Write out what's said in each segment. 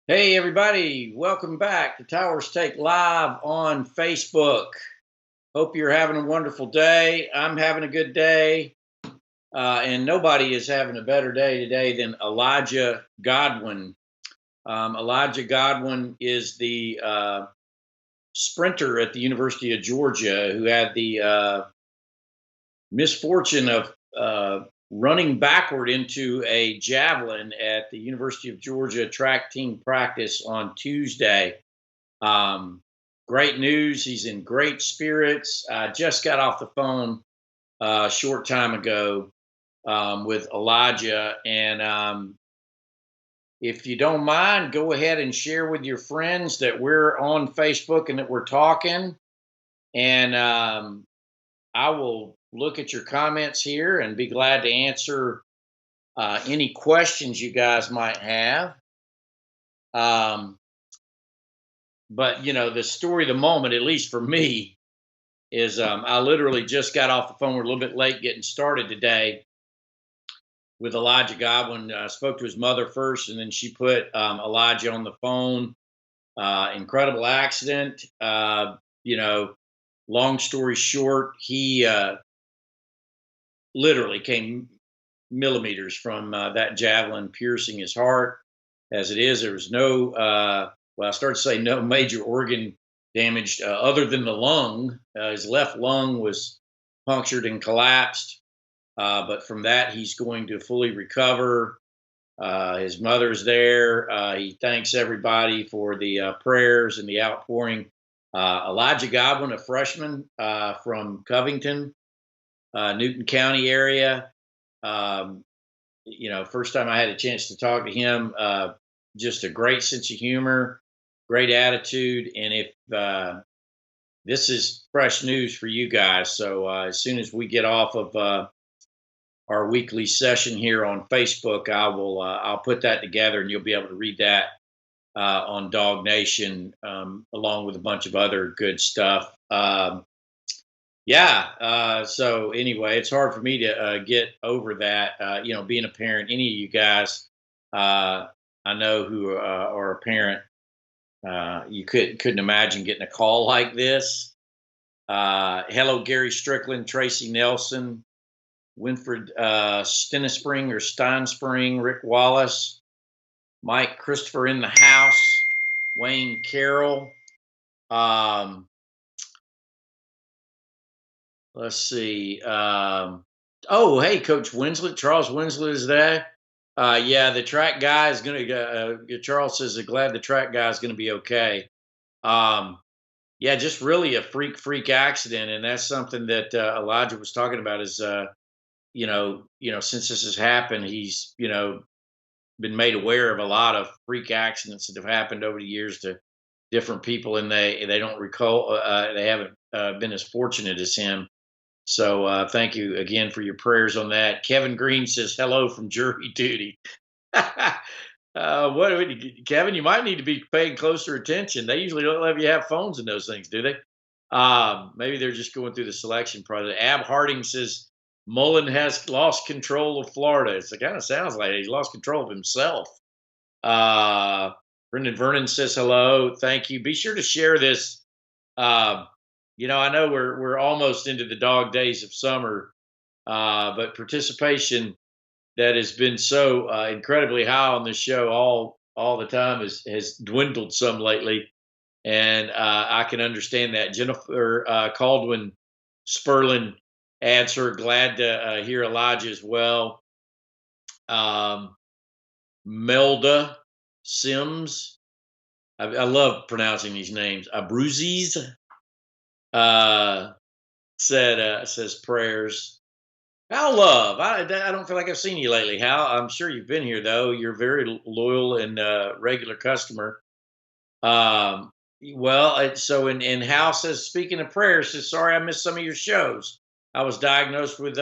Hey, everybody, welcome back to Towers Take Live on Facebook. Hope you're having a wonderful day. I'm having a good day, and nobody is having a better day today than Elijah Godwin. Elijah Godwin is the sprinter at the University of Georgia who had the misfortune of running backward into a javelin at the University of Georgia track team practice on Tuesday. Um, Great news. He's in great spirits. I just got off the phone a short time ago with Elijah. And if you don't mind, go ahead and share with your friends that we're on Facebook and that we're talking. And I will look at your comments here and be glad to answer any questions you guys might have. Um, but, the story of the moment, at least for me, is I literally just got off the phone. We're a little bit late getting started today with Elijah Godwin. Spoke to his mother first, and then she put Elijah on the phone. Incredible accident. Long story short, he literally came millimeters from that javelin piercing his heart. As it is, there was no, I started to say no major organ damage other than the lung. His left lung was punctured and collapsed. But from that, he's going to fully recover. His mother's there. He thanks everybody for the prayers and the outpouring. Elijah Godwin, a freshman from Covington, Newton County area. Um, First time I had a chance to talk to him, just a great sense of humor, great attitude. And if this is fresh news for you guys, so as soon as we get off of our weekly session here on Facebook, I'll put that together, and you'll be able to read that on Dog Nation, along with a bunch of other good stuff. So anyway, it's hard for me to get over that. Being a parent, any of you guys I know who are a parent, you couldn't imagine getting a call like this. Hello, Gary Strickland, Tracy Nelson, Winfred Stenispring or Steinspring, Rick Wallace, Mike Christopher in the house, Wayne Carroll. Um, let's see. Oh, hey, Coach Winslet. Charles Winslet is there. Yeah, the track guy is going to go. Charles says, glad the track guy is going to be okay. Um, yeah, just really a freak accident. And that's something that Elijah was talking about is, since this has happened, he's, been made aware of a lot of freak accidents that have happened over the years to different people, and they don't recall, they haven't been as fortunate as him. So thank you again for your prayers on that. Kevin Green says hello from jury duty. Kevin? You might need to be paying closer attention. They usually don't let you have phones in those things, do they? Maybe they're just going through the selection process. Ab Harding says Mullen has lost control of Florida. It kind of sounds like he's lost control of himself. Uh, Brendan Vernon says hello. Thank you. Be sure to share this. I know we're almost into the dog days of summer, but participation that has been so incredibly high on this show all the time has dwindled some lately, and I can understand that. Jennifer Caldwin Sperlin adds her glad to hear Elijah as well. Melda Sims, I love pronouncing these names. Abruzes says prayers. Hal Love, I don't feel like I've seen you lately, Hal. I'm sure you've been here though. You're a very loyal and regular customer. Um, so and Hal says, speaking of prayers, says sorry I missed some of your shows. I was diagnosed with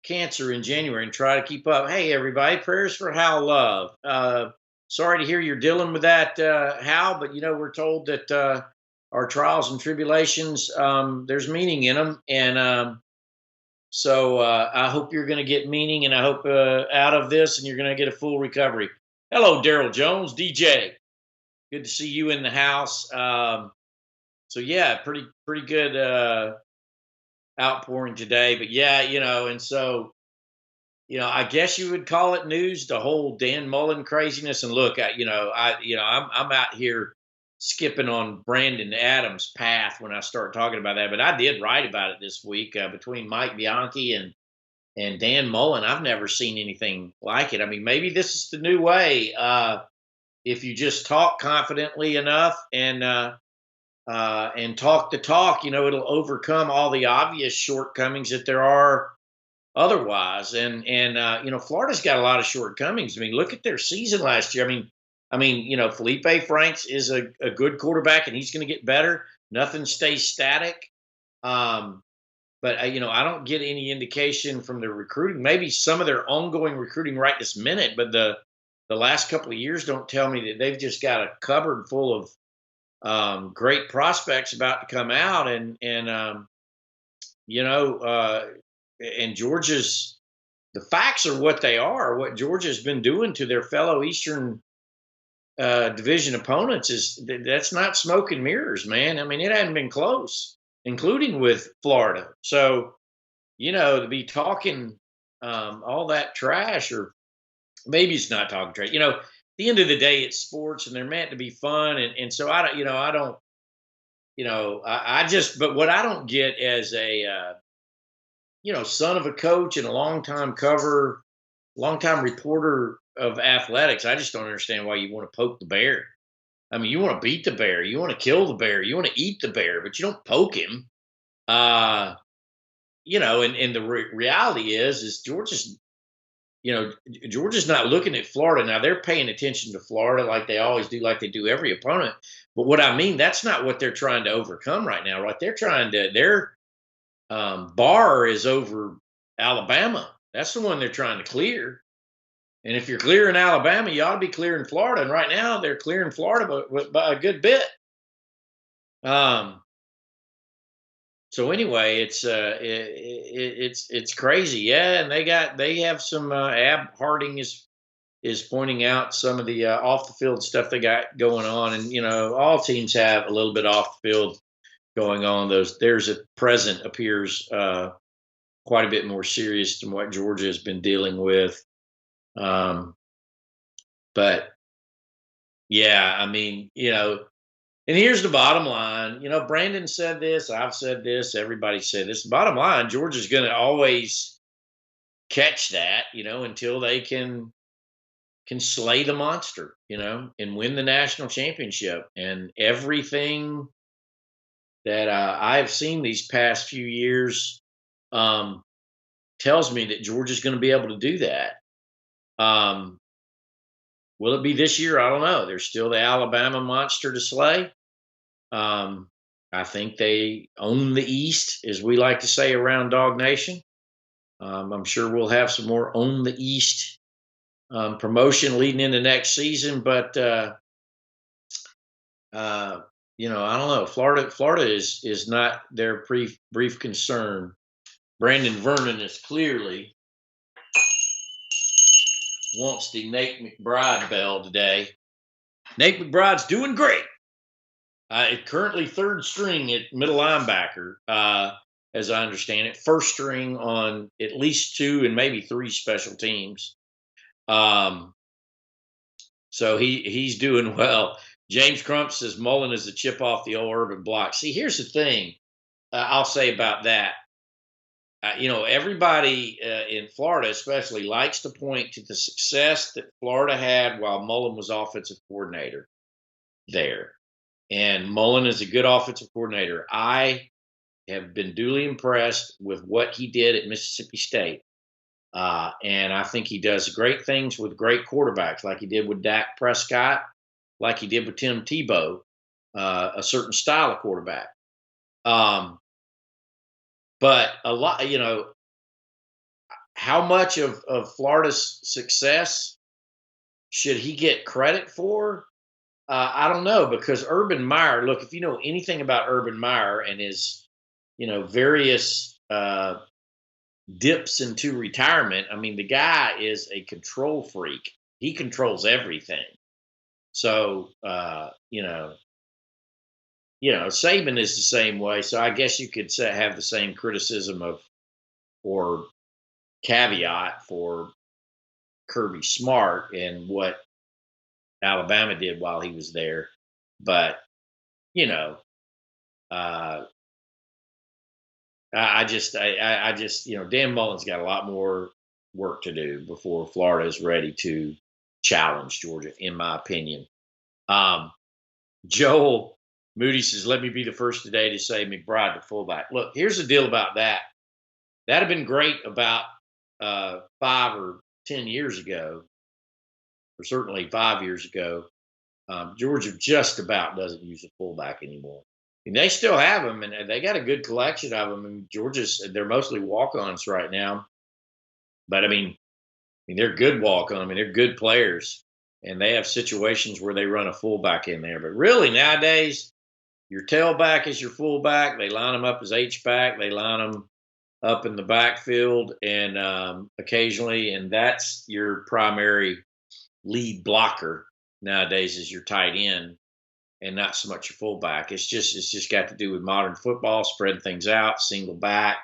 cancer in January and try to keep up. Hey everybody, prayers for Hal Love. Sorry to hear you're dealing with that, Hal, but we're told that our trials and tribulations, there's meaning in them, and so I hope you're going to get meaning, and I hope out of this, and you're going to get a full recovery. Hello, Daryl Jones, DJ. Good to see you in the house. So yeah, pretty good outpouring today. But yeah, and so I guess you would call it news, the whole Dan Mullen craziness. And look, I'm out here skipping on Brandon Adams' path when I start talking about that. But I did write about it this week between Mike Bianchi and Dan Mullen. I've never seen anything like it. I mean, maybe this is the new way. If you just talk confidently enough and talk the talk, it'll overcome all the obvious shortcomings that there are otherwise. And Florida's got a lot of shortcomings. I mean, look at their season last year. Felipe Franks is a good quarterback, and he's going to get better. Nothing stays static. But I don't get any indication from their recruiting. Maybe some of their ongoing recruiting right this minute, but the last couple of years don't tell me that they've just got a cupboard full of great prospects about to come out, you know, uh, and Georgia's the facts are what they are. What Georgia's been doing to their fellow Eastern division opponents that's not smoke and mirrors, man. I mean, it hadn't been close, including with Florida. So, to be talking all that trash, or maybe it's not talking trash. At the end of the day, it's sports, and they're meant to be fun. And so I don't, I just, but what I don't get as a, son of a coach and a longtime reporter of athletics, I just don't understand why you want to poke the bear. I mean, you want to beat the bear, you want to kill the bear, you want to eat the bear, but you don't poke him. Uh, and the reality is Georgia's not looking at Florida. Now they're paying attention to Florida like they always do, like they do every opponent. But what I mean, that's not what they're trying to overcome right now, right? Their bar is over Alabama. That's the one they're trying to clear. And if you're clearing Alabama, you ought to be clearing Florida. And right now they're clearing Florida by a good bit. So anyway, it's crazy, yeah. And they have some Ab Harding is pointing out some of the off the field stuff they got going on, and all teams have a little bit off the field going on. There's a present appears quite a bit more serious than what Georgia has been dealing with. But yeah, I mean, and here's the bottom line. Brandon said this, I've said this, everybody said this. Bottom line, Georgia's going to always catch that, until they can slay the monster, and win the national championship. And everything that I've seen these past few years tells me that Georgia's going to be able to do that. Will it be this year? I don't know. There's still the Alabama monster to slay. I think they own the East, as we like to say around Dog Nation. I'm sure we'll have some more own the East promotion leading into next season, but I don't know. Florida is not their brief concern. Brandon Vernon is clearly wants the Nate McBride bell today. Nate McBride's doing great. Currently third string at middle linebacker, as I understand it. First string on at least 2 and maybe 3 special teams. So he's doing well. James Crump says Mullen is a chip off the old Urban block. See, here's the thing I'll say about that. Everybody in Florida especially likes to point to the success that Florida had while Mullen was offensive coordinator there. And Mullen is a good offensive coordinator. I have been duly impressed with what he did at Mississippi State. And I think he does great things with great quarterbacks, like he did with Dak Prescott, like he did with Tim Tebow, a certain style of quarterback. But a lot, how much of Florida's success should he get credit for? I don't know, because Urban Meyer, look, if you know anything about Urban Meyer and his, various dips into retirement, I mean, the guy is a control freak. he controls everything. So Saban is the same way. So I guess you could say have the same criticism of or caveat for Kirby Smart and what Alabama did while he was there. But you know, uh, I just, Dan Mullen's got a lot more work to do before Florida is ready to challenge Georgia, in my opinion. Um, Joel Moody says, "Let me be the first today to say McBride to fullback." Look, here's the deal about that. That'd have been great about 5 or 10 years ago, or certainly 5 years ago. Georgia just about doesn't use a fullback anymore. And they still have them, and they got a good collection of them. And Georgia's they're mostly walk-ons right now, but they're good walk-on. I mean, they're good players, and they have situations where they run a fullback in there. But really, nowadays, your tailback is your fullback. They line them up as H-back. They line them up in the backfield, and occasionally, and that's your primary lead blocker nowadays is your tight end and not so much your fullback. It's just got to do with modern football, spreading things out, single back,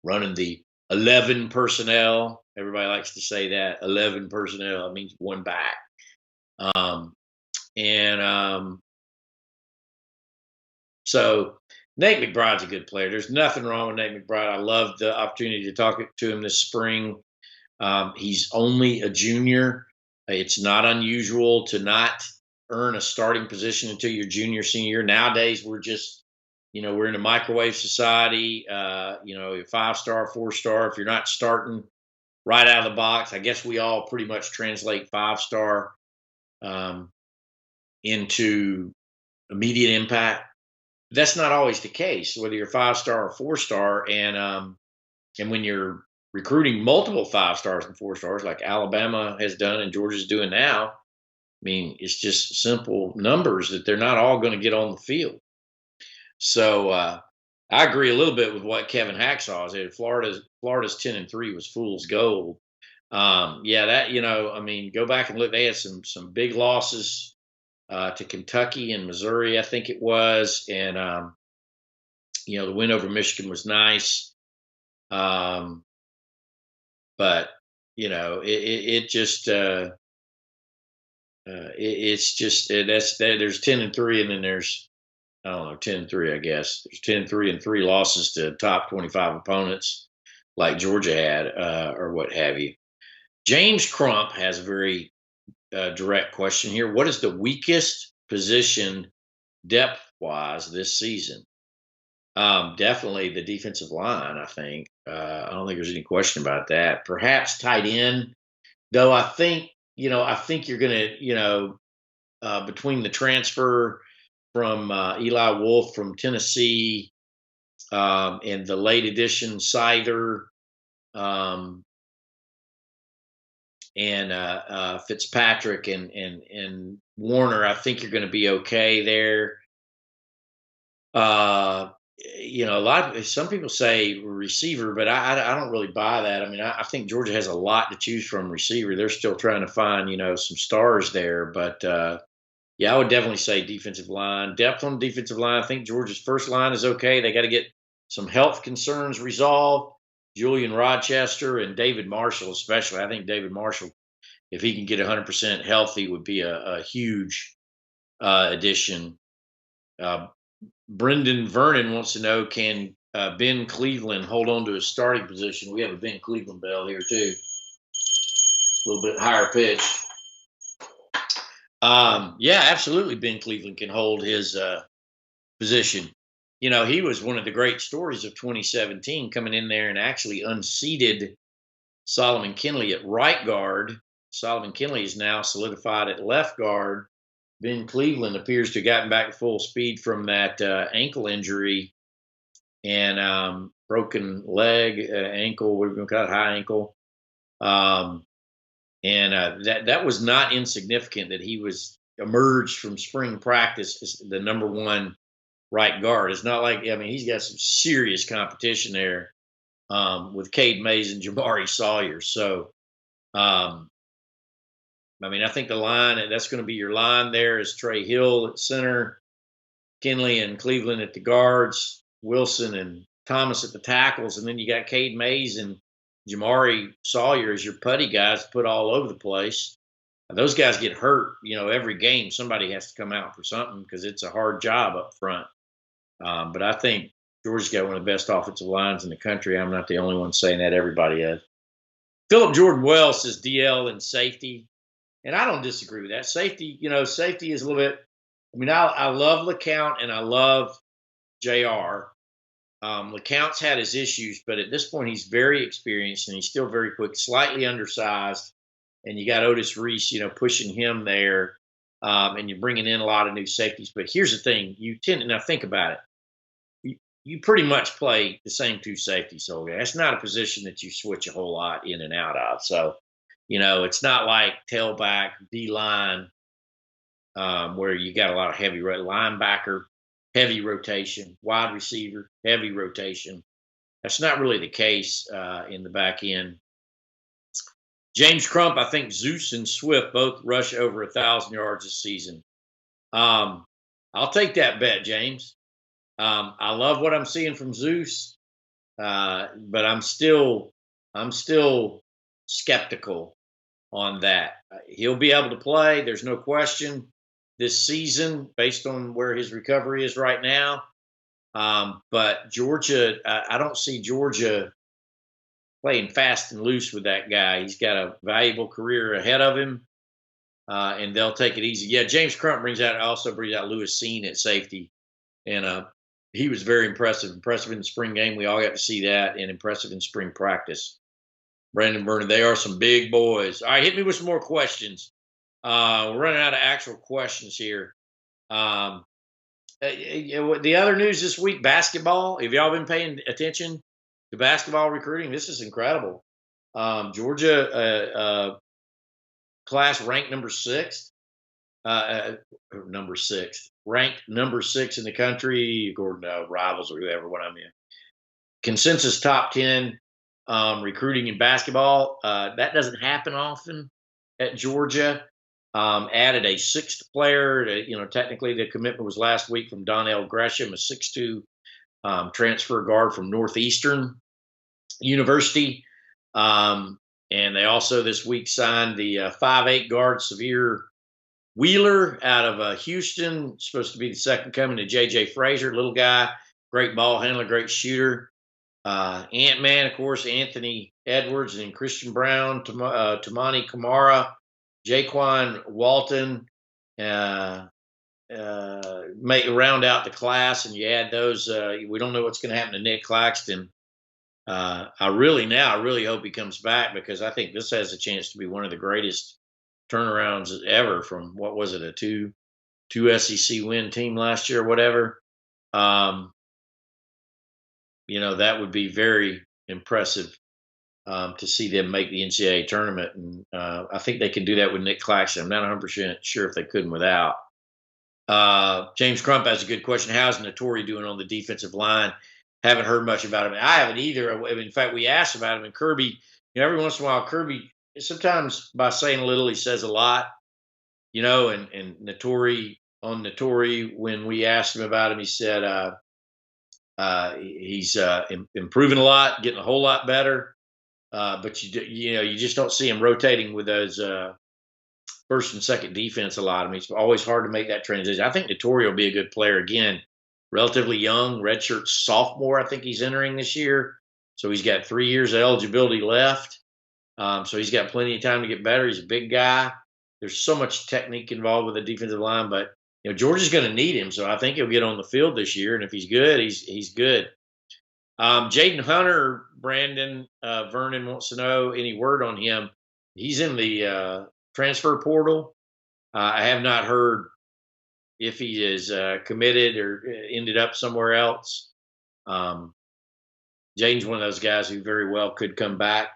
running the 11 personnel. Everybody likes to say that 11 personnel. It means one back. Um, and So Nate McBride's a good player. There's nothing wrong with Nate McBride. I loved the opportunity to talk to him this spring. He's only a junior. It's not unusual to not earn a starting position until your junior, senior year. Nowadays, we're in a microwave society. 5-star, 4-star. If you're not starting right out of the box, I guess we all pretty much translate 5-star um, into immediate impact. That's not always the case, whether you're 5-star or 4-star. And when you're recruiting multiple 5-stars and 4-stars, like Alabama has done and Georgia's doing now, it's just simple numbers that they're not all going to get on the field. So I agree a little bit with what Kevin Hacksaw said. Florida's 10-3 was fool's gold. Go back and look. They had some big losses to Kentucky and Missouri, I think it was, and the win over Michigan was nice. But it's just that's that. There's 10-3, and then there's I don't know 10-3. I guess there's 10-3 and 3 losses to top 25 opponents like Georgia had, or what have you. James Crump has a very direct question here. What is the weakest position depth wise this season? Definitely the defensive line, I think. I don't think there's any question about that. Perhaps tight end, though. I think you're going to, between the transfer from Eli Wolf from Tennessee and the late addition Sider um, and Fitzpatrick and Warner, I think you're going to be okay there. Some people say receiver, but I don't really buy that. I think Georgia has a lot to choose from receiver. They're still trying to find some stars there, but I would definitely say defensive line, depth on the defensive line. I think Georgia's first line is okay. They got to get some health concerns resolved. Julian Rochester and David Marshall, especially. I think David Marshall, if he can get 100% healthy, would be a huge addition. Brendan Vernon wants to know, can Ben Cleveland hold on to his starting position? We have a Ben Cleveland bell here, too. A little bit higher pitch. Absolutely. Ben Cleveland can hold his position. He was one of the great stories of 2017, coming in there and actually unseated Solomon Kinley at right guard. Solomon Kinley is now solidified at left guard. Ben Cleveland appears to have gotten back to full speed from that ankle injury and broken leg, ankle, what are we going to call it, high ankle. That was not insignificant that he was emerged from spring practice as the number one right guard. It's not like, he's got some serious competition there with Cade Mays and Jabari Sawyer. So, I mean, I think the line that's going to be your line there is Trey Hill at center, Kinley and Cleveland at the guards, Wilson and Thomas at the tackles, and then you got Cade Mays and Jamari Sawyer as your putty guys put all over the place. Those guys get hurt, every game. Somebody has to come out for something because it's a hard job up front. But I think Georgia's got one of the best offensive lines in the country. I'm not the only one saying that. Everybody has. Philip Jordan Wells says DL and safety. And I don't disagree with that. Safety, safety is a little bit. I mean, I love LeCount and I love JR. LeCount's had his issues, but at this point, he's very experienced and he's still very quick, slightly undersized. And you got Otis Reese, pushing him there. And you're bringing in a lot of new safeties. But here's the thing: you tend to now think about it. You pretty much play the same two safeties. So that's not a position that you switch a whole lot in and out of. So, it's not like tailback, D line, where you got a lot of heavy linebacker, heavy rotation, wide receiver, heavy rotation. That's not really the case in the back end. James Crump, I think Zeus and Swift both rush over 1,000 yards this season. I'll take that bet, James. I love what I'm seeing from Zeus, but I'm still skeptical on that. He'll be able to play. There's no question this season, based on where his recovery is right now. But Georgia, I don't see Georgia playing fast and loose with that guy. He's got a valuable career ahead of him, and they'll take it easy. Yeah, James Crump brings out Lewis Seen at safety, and he was very impressive. Impressive in the spring game. We all got to see that, and impressive in spring practice. Brandon Burnett, they are some big boys. All right, hit me with some more questions. We're running out of actual questions here. The other news this week, basketball. Have y'all been paying attention to basketball recruiting? This is incredible. Georgia class ranked number 6. Ranked number 6 in the country, according to Rivals or whoever, what I mean. Consensus top 10 recruiting in basketball. That doesn't happen often at Georgia. Added a 6th player. Technically the commitment was last week from Donnell Gresham, a 6'2" transfer guard from Northeastern University. And they also this week signed the 5'8" guard Severe Wheeler out of Houston, supposed to be the second coming to J.J. Frazier. Little guy, great ball handler, great shooter. Ant-Man, of course, Anthony Edwards and Christian Brown, Tamani Kamara, Jaquan Walton, round out the class, and you add those. We don't know what's going to happen to Nick Claxton. I really hope he comes back, because I think this has a chance to be one of the greatest turnarounds ever from, what was it, a two SEC win team last year or whatever. That would be very impressive to see them make the NCAA tournament. And I think they can do that with Nick Claxton. I'm not 100% sure if they couldn't without. James Crump has a good question. How's Notori doing on the defensive line? Haven't heard much about him. I haven't either. In fact, we asked about him, and Kirby, every once in a while, Kirby, sometimes by saying a little, he says a lot, and Notori, when we asked him about him, he said he's improving a lot, getting a whole lot better. But you just don't see him rotating with those first and second defense a lot. I mean, it's always hard to make that transition. I think Notori will be a good player again. Relatively young, redshirt sophomore, I think he's entering this year. So he's got 3 years of eligibility left. So he's got plenty of time to get better. He's a big guy. There's so much technique involved with the defensive line, but Georgia's going to need him. So I think he'll get on the field this year. And if he's good, he's good. Jaden Hunter, Brandon Vernon wants to know any word on him. He's in the transfer portal. I have not heard if he is committed or ended up somewhere else. Jaden's one of those guys who very well could come back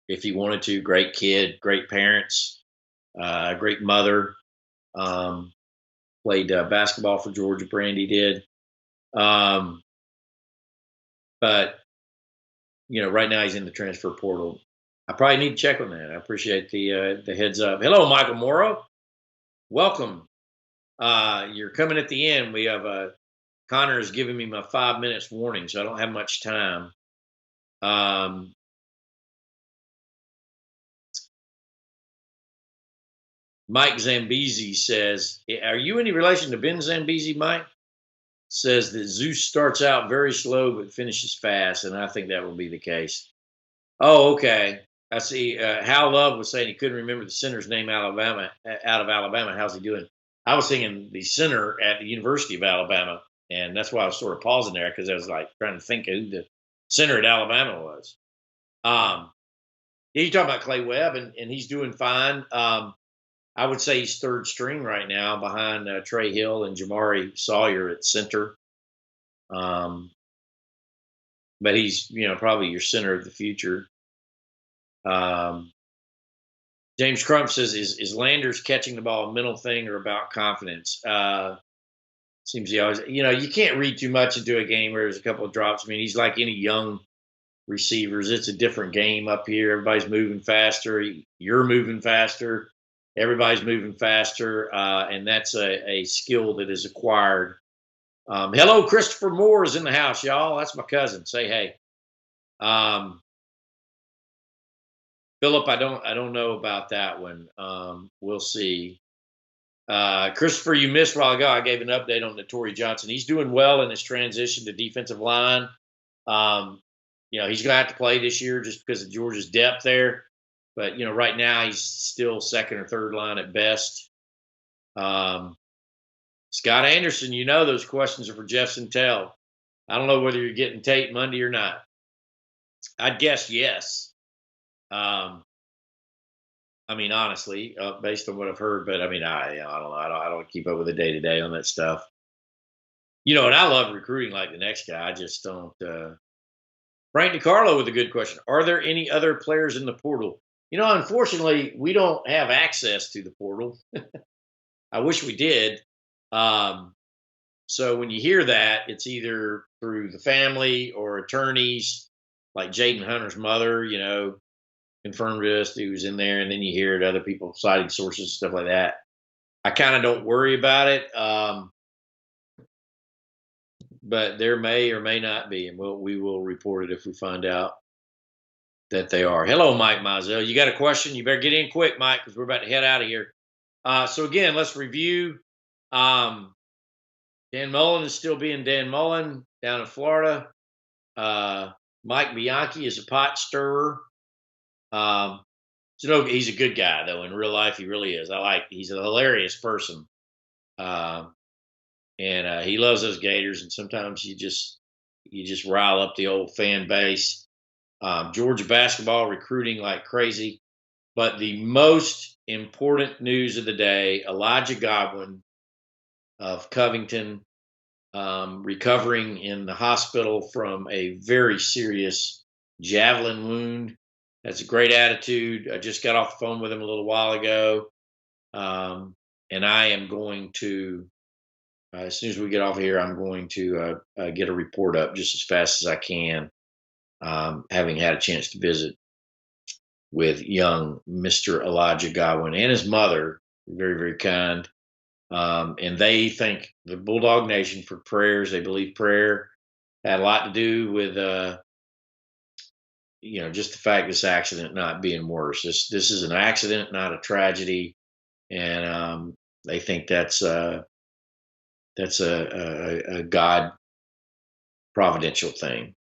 if he wanted to. Great kid, great parents, great mother. Played basketball for Georgia. Brandy did. But right now he's in the transfer portal. I probably need to check on that. I appreciate the heads up. Hello, Michael Morrow. Welcome. You're coming at the end. We have Connor is giving me my 5 minutes warning, so I don't have much time. Um, Mike Zambezi says, "Are you any relation to Ben Zambezi?" Mike says that Zeus starts out very slow but finishes fast, and I think that will be the case. Oh, okay. I see. Hal Love was saying he couldn't remember the center's name. Out of Alabama. How's he doing? I was thinking the center at the University of Alabama, and that's why I was sort of pausing there because I was like trying to think who the center at Alabama was. Um, yeah, you talking about Clay Webb, and he's doing fine. I would say he's third string right now behind Trey Hill and Jamari Sawyer at center. Um, but he's probably your center of the future. Um, James Crump says, "Is Landers catching the ball a mental thing or about confidence?" Seems he always, you can't read too much into a game where there's a couple of drops. I mean, he's like any young receivers. It's a different game up here. Everybody's moving faster. You're moving faster. Everybody's moving faster, and that's a skill that is acquired. Hello, Christopher Moore is in the house, y'all. That's my cousin. Say hey. Um, Philip, I don't know about that one. We'll see. Christopher, you missed a while ago. I gave an update on Torrey Johnson. He's doing well in his transition to defensive line. Um, he's going to have to play this year just because of Georgia's depth there. But right now he's still second or third line at best. Scott Anderson, those questions are for Jeff Sentell. I don't know whether you're getting Tate Monday or not. I'd guess yes. I mean, honestly, based on what I've heard, but I mean, I don't know. I don't keep up with the day to day on that stuff. And I love recruiting like the next guy. I just don't. Frank DiCarlo with a good question. Are there any other players in the portal? Unfortunately, we don't have access to the portal. I wish we did. So when you hear that, it's either through the family or attorneys, like Jaden Hunter's mother, confirmed to us he was in there, and then you hear it other people citing sources, stuff like that. I kind of don't worry about it, but there may or may not be, and we will report it if we find out that they are. Hello, Mike Mizell. You got a question? You better get in quick, Mike, because we're about to head out of here. So again, let's review. Dan Mullen is still being Dan Mullen down in Florida. Mike Bianchi is a pot stirrer. He's a good guy though. In real life, he really is. He's a hilarious person. And he loves those Gators. And sometimes you just rile up the old fan base. Georgia basketball recruiting like crazy. But the most important news of the day, Elijah Godwin of Covington, recovering in the hospital from a very serious javelin wound. That's a great attitude. I just got off the phone with him a little while ago. And I am going to, as soon as we get off of here, I'm going to get a report up just as fast as I can, having had a chance to visit with young Mr. Elijah Godwin and his mother, very, very kind. And they thank the Bulldog Nation for prayers. They believe prayer had a lot to do with, just the fact this accident not being worse. This is an accident, not a tragedy, and they think that's a God providential thing.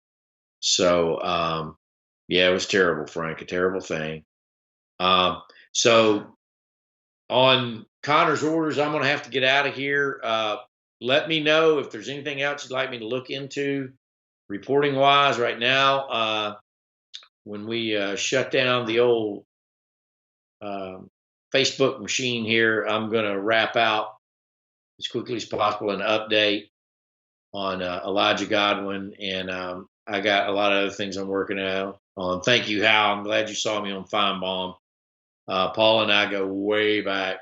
So yeah, it was terrible, Frank, a terrible thing. So on Connor's orders, I'm going to have to get out of here. Let me know if there's anything else you'd like me to look into reporting wise right now. When we shut down the old Facebook machine here, I'm going to wrap out as quickly as possible an update on Elijah Godwin. And I got a lot of other things I'm working on. Thank you, Hal. I'm glad you saw me on Feinbaum. Paul and I go way back.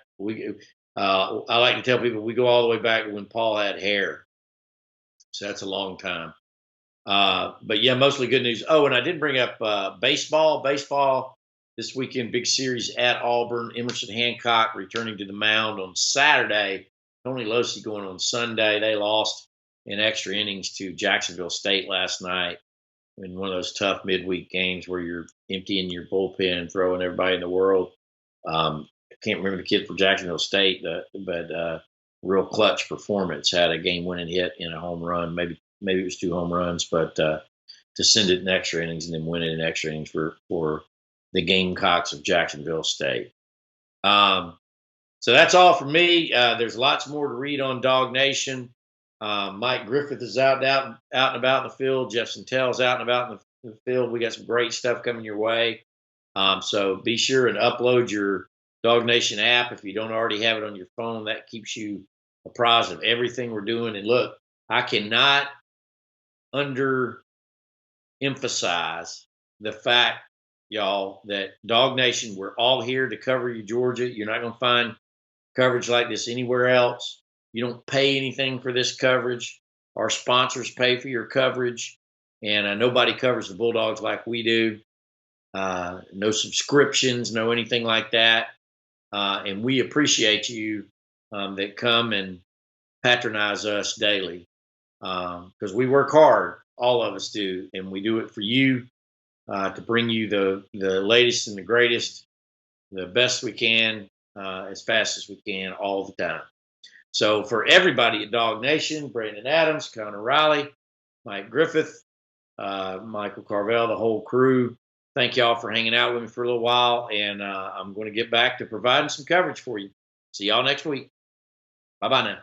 I like to tell people we go all the way back to when Paul had hair. So that's a long time. But yeah, mostly good news. Oh, and I did bring up baseball. Baseball this weekend, big series at Auburn. Emerson Hancock returning to the mound on Saturday. Tony Losey going on Sunday. They lost in extra innings to Jacksonville State last night in one of those tough midweek games where you're emptying your bullpen and throwing everybody in the world. I can't remember the kid for Jacksonville State, but real clutch performance. Had a game-winning hit in a home run. Maybe it was 2 home runs, but to send it in extra innings and then win it in extra innings for the Gamecocks of Jacksonville State. So that's all for me. There's lots more to read on Dog Nation. Mike Griffith is out and about in the field. Jeff Santel's out and about in the field. We got some great stuff coming your way. So be sure and upload your Dog Nation app if you don't already have it on your phone. That keeps you apprised of everything we're doing. And look, I cannot emphasize the fact, y'all, that Dog Nation, we're all here to cover you, Georgia. You're not going to find coverage like this anywhere else. You don't pay anything for this coverage. Our sponsors pay for your coverage, and nobody covers the Bulldogs like we do. No subscriptions, no anything like that. And we appreciate you that come and patronize us daily because we work hard. All of us do, and we do it for you to bring you the latest and the greatest, the best we can, as fast as we can, all the time. So for everybody at Dog Nation, Brandon Adams, Connor Riley, Mike Griffith, Michael Carvel, the whole crew, thank y'all for hanging out with me for a little while, and I'm going to get back to providing some coverage for you. See y'all next week. Bye-bye now.